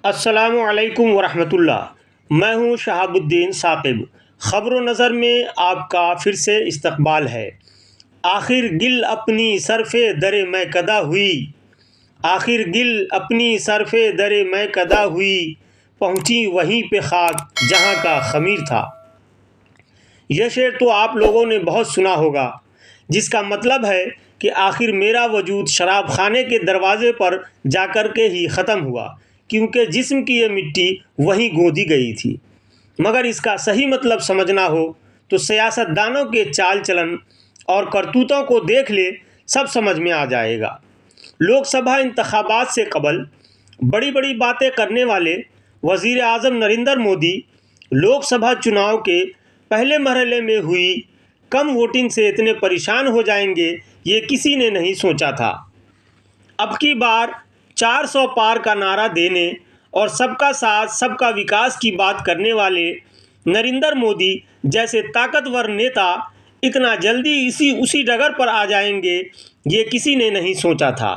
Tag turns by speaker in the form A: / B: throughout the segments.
A: अस्सलामु अलैकुम वरहमतुल्लाह। मैं हूँ शहाबुद्दीन साकिब। ख़बर नज़र में आपका फिर से इस्तकबाल है। आखिर गिल अपनी सरफ़े दरे मैं कदा हुई, आखिर गिल अपनी सरफ़े दरे मैं कदा हुई, पहुँची वहीं पे खाक जहाँ का ख़मीर था। यह शेर तो आप लोगों ने बहुत सुना होगा, जिसका मतलब है कि आखिर मेरा वजूद शराब खाने के दरवाज़े पर जाकर के ही ख़त्म हुआ, क्योंकि जिस्म की ये मिट्टी वहीं गोदी गई थी। मगर इसका सही मतलब समझना हो तो सियासतदानों के चाल चलन और करतूतों को देख ले, सब समझ में आ जाएगा। लोकसभा इंतखाबात से कबल बड़ी बड़ी बातें करने वाले वज़ीर आज़म नरेंद्र मोदी लोकसभा चुनाव के पहले मरहले में हुई कम वोटिंग से इतने परेशान हो जाएंगे, ये किसी ने नहीं सोचा था। अब की बार 400 पार का नारा देने और सबका साथ सबका विकास की बात करने वाले नरेंद्र मोदी जैसे ताकतवर नेता इतना जल्दी उसी डगर पर आ जाएंगे, ये किसी ने नहीं सोचा था।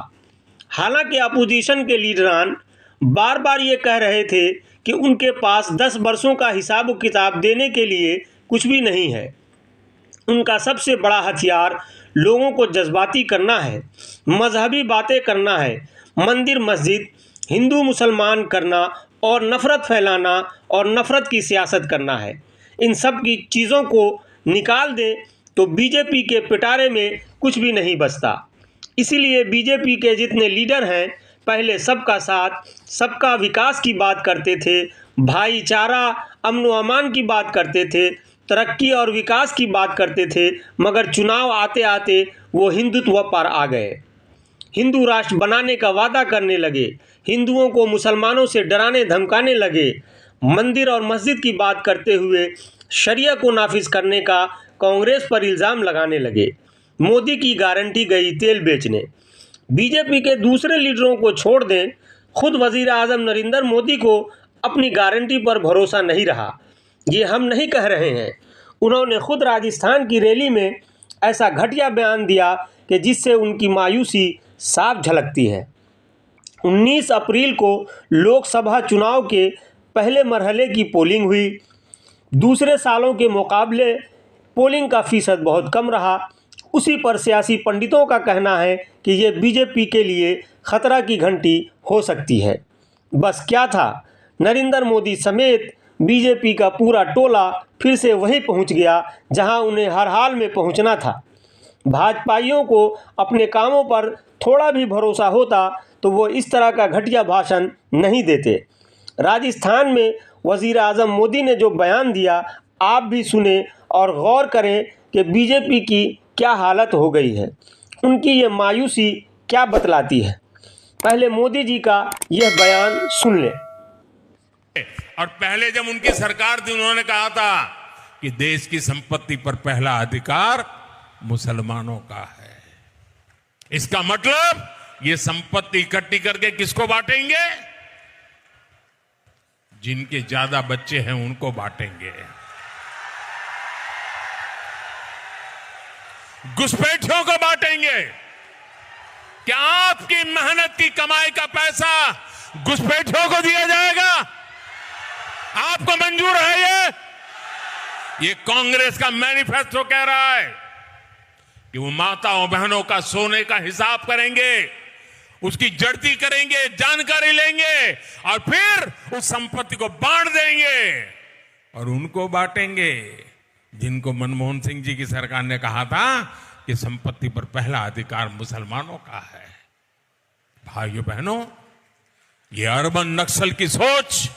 A: हालांकि अपोजिशन के लीडरान बार बार ये कह रहे थे कि उनके पास 10 वर्षों का हिसाब किताब देने के लिए कुछ भी नहीं है। उनका सबसे बड़ा हथियार लोगों को जज्बाती करना है, मजहबी बातें करना है, मंदिर मस्जिद हिंदू मुसलमान करना और नफ़रत फैलाना और नफ़रत की सियासत करना है। इन सब की चीज़ों को निकाल दें तो बीजेपी के पिटारे में कुछ भी नहीं बचता। इसीलिए बीजेपी के जितने लीडर हैं, पहले सबका साथ सबका विकास की बात करते थे, भाईचारा अमन व अमान की बात करते थे, तरक्की और विकास की बात करते थे, मगर चुनाव आते आते वो हिंदुत्व पर आ गए। हिंदू राष्ट्र बनाने का वादा करने लगे, हिंदुओं को मुसलमानों से डराने धमकाने लगे, मंदिर और मस्जिद की बात करते हुए शरिया को नाफिज करने का कांग्रेस पर इल्ज़ाम लगाने लगे। मोदी की गारंटी गई तेल बेचने। बीजेपी के दूसरे लीडरों को छोड़ दें, खुद वज़ीर आज़म नरेंद्र मोदी को अपनी गारंटी पर भरोसा नहीं रहा। ये हम नहीं कह रहे हैं, उन्होंने खुद राजस्थान की रैली में ऐसा घटिया बयान दिया कि जिससे उनकी मायूसी साफ झलकती है। 19 अप्रैल को लोकसभा चुनाव के पहले मरहले की पोलिंग हुई। दूसरे सालों के मुकाबले पोलिंग का फ़ीसद बहुत कम रहा। उसी पर सियासी पंडितों का कहना है कि ये बीजेपी के लिए ख़तरा की घंटी हो सकती है। बस क्या था, नरेंद्र मोदी समेत बीजेपी का पूरा टोला फिर से वहीं पहुंच गया जहां उन्हें हर हाल में पहुंचना था। भाजपाइयों को अपने कामों पर थोड़ा भी भरोसा होता तो वो इस तरह का घटिया भाषण नहीं देते। राजस्थान में वज़ीर आज़म मोदी ने जो बयान दिया, आप भी सुने और गौर करें कि बीजेपी की क्या हालत हो गई है, उनकी ये मायूसी क्या बतलाती है। पहले मोदी जी का यह बयान सुन लें।
B: और पहले जब उनकी सरकार थी, उन्होंने कहा था कि देश की संपत्ति पर पहला अधिकार मुसलमानों का है। इसका मतलब ये संपत्ति इकट्ठी करके किसको बांटेंगे? जिनके ज्यादा बच्चे हैं उनको बांटेंगे। घुसपैठियों को बांटेंगे। क्या आपकी मेहनत की कमाई का पैसा घुसपैठियों को दिया जाएगा? आपको मंजूर है? ये कांग्रेस का मैनिफेस्टो कह रहा है कि वो माताओं बहनों का सोने का हिसाब करेंगे, उसकी जड़ती करेंगे, जानकारी लेंगे और फिर उस संपत्ति को बांट देंगे। और उनको बांटेंगे जिनको मनमोहन सिंह जी की सरकार ने कहा था कि संपत्ति पर पहला अधिकार मुसलमानों का है। भाइयों बहनों, ये अर्बन नक्सल की सोच,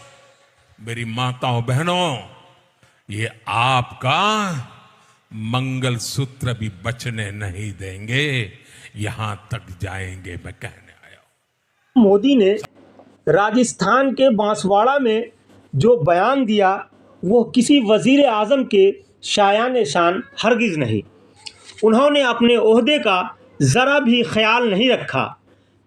B: मेरी माताओं बहनों, ये आपका मंगलसूत्र भी बचने नहीं देंगे, यहां तक जाएंगे, मैं कहने आया हूं।
A: मोदी ने राजस्थान के बांसवाड़ा में जो बयान दिया, वो किसी वजीर आज़म के शायान शान हरगिज़ नहीं। उन्होंने अपने ओहदे का ज़रा भी ख्याल नहीं रखा।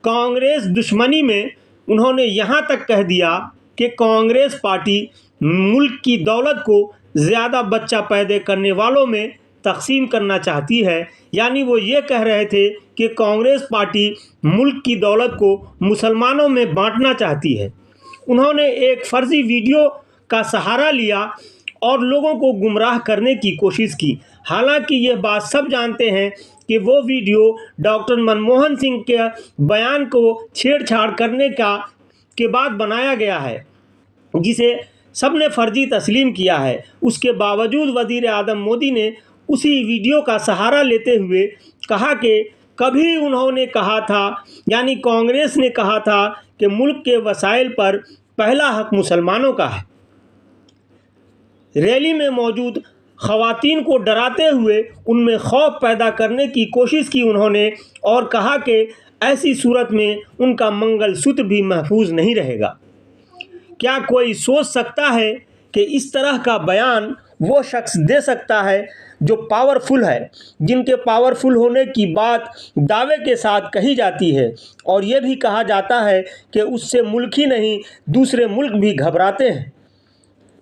A: कांग्रेस दुश्मनी में उन्होंने यहाँ तक कह दिया कि कांग्रेस पार्टी मुल्क की दौलत को ज़्यादा बच्चा पैदा करने वालों में तकसीम करना चाहती है। यानी वो ये कह रहे थे कि कांग्रेस पार्टी मुल्क की दौलत को मुसलमानों में बांटना चाहती है। उन्होंने एक फर्जी वीडियो का सहारा लिया और लोगों को गुमराह करने की कोशिश की। हालांकि ये बात सब जानते हैं कि वो वीडियो डॉक्टर मनमोहन सिंह के बयान को छेड़छाड़ करने के बाद बनाया गया है, जिसे सबने फर्जी तस्लीम किया है। उसके बावजूद वज़ीर आज़म मोदी ने उसी वीडियो का सहारा लेते हुए कहा कि कभी उन्होंने कहा था, यानी कांग्रेस ने कहा था कि मुल्क के वसाइल पर पहला हक मुसलमानों का है। रैली में मौजूद ख़वातीन को डराते हुए उनमें खौफ पैदा करने की कोशिश की उन्होंने, और कहा कि ऐसी सूरत में उनका मंगलसूत्र भी महफूज नहीं रहेगा। क्या कोई सोच सकता है कि इस तरह का बयान वो शख्स दे सकता है जो पावरफुल है, जिनके पावरफुल होने की बात दावे के साथ कही जाती है, और ये भी कहा जाता है कि उससे मुल्क ही नहीं दूसरे मुल्क भी घबराते हैं।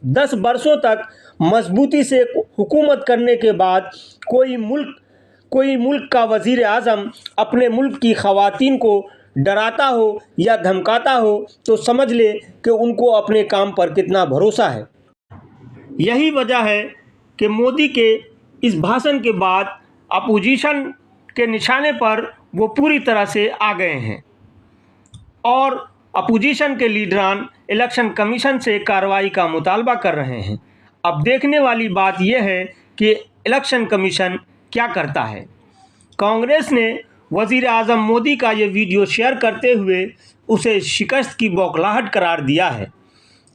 A: 10 बरसों तक मजबूती से हुकूमत करने के बाद कोई मुल्क का वज़ीर आज़म अपने मुल्क की ख़वातीन को डराता हो या धमकाता हो तो समझ ले कि उनको अपने काम पर कितना भरोसा है। यही वजह है कि मोदी के इस भाषण के बाद अपोजिशन के निशाने पर वो पूरी तरह से आ गए हैं और अपोजिशन के लीडरान इलेक्शन कमीशन से कार्रवाई का मुतालबा कर रहे हैं। अब देखने वाली बात यह है कि इलेक्शन कमीशन क्या करता है। कांग्रेस ने वज़ीर आज़म मोदी का ये वीडियो शेयर करते हुए उसे शिकस्त की बौखलाहट करार दिया है।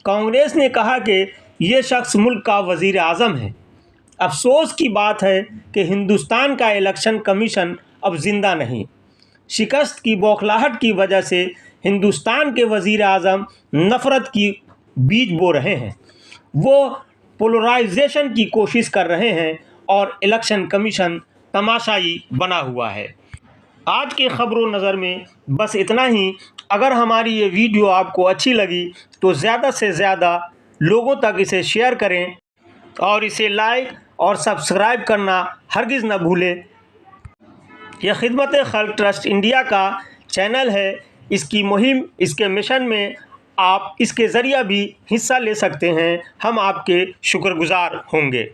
A: कांग्रेस ने कहा कि ये शख्स मुल्क का वज़ीर आज़म है। अफसोस की बात है कि हिंदुस्तान का इलेक्शन कमीशन अब ज़िंदा नहीं। शिकस्त की बौखलाहट की वजह से हिंदुस्तान के वज़ीर आज़म नफ़रत की बीज बो रहे हैं। वो पोलराइजेशन की कोशिश कर रहे हैं और इलेक्शन कमीशन तमाशाई बना हुआ है। आज के खबरों नज़र में बस इतना ही। अगर हमारी ये वीडियो आपको अच्छी लगी तो ज़्यादा से ज़्यादा लोगों तक इसे शेयर करें और इसे लाइक और सब्सक्राइब करना हरगिज़ न भूलें। यह खिदमत खल्क ट्रस्ट इंडिया का चैनल है। इसकी मुहिम, इसके मिशन में आप इसके ज़रिए भी हिस्सा ले सकते हैं। हम आपके शुक्रगुज़ार होंगे।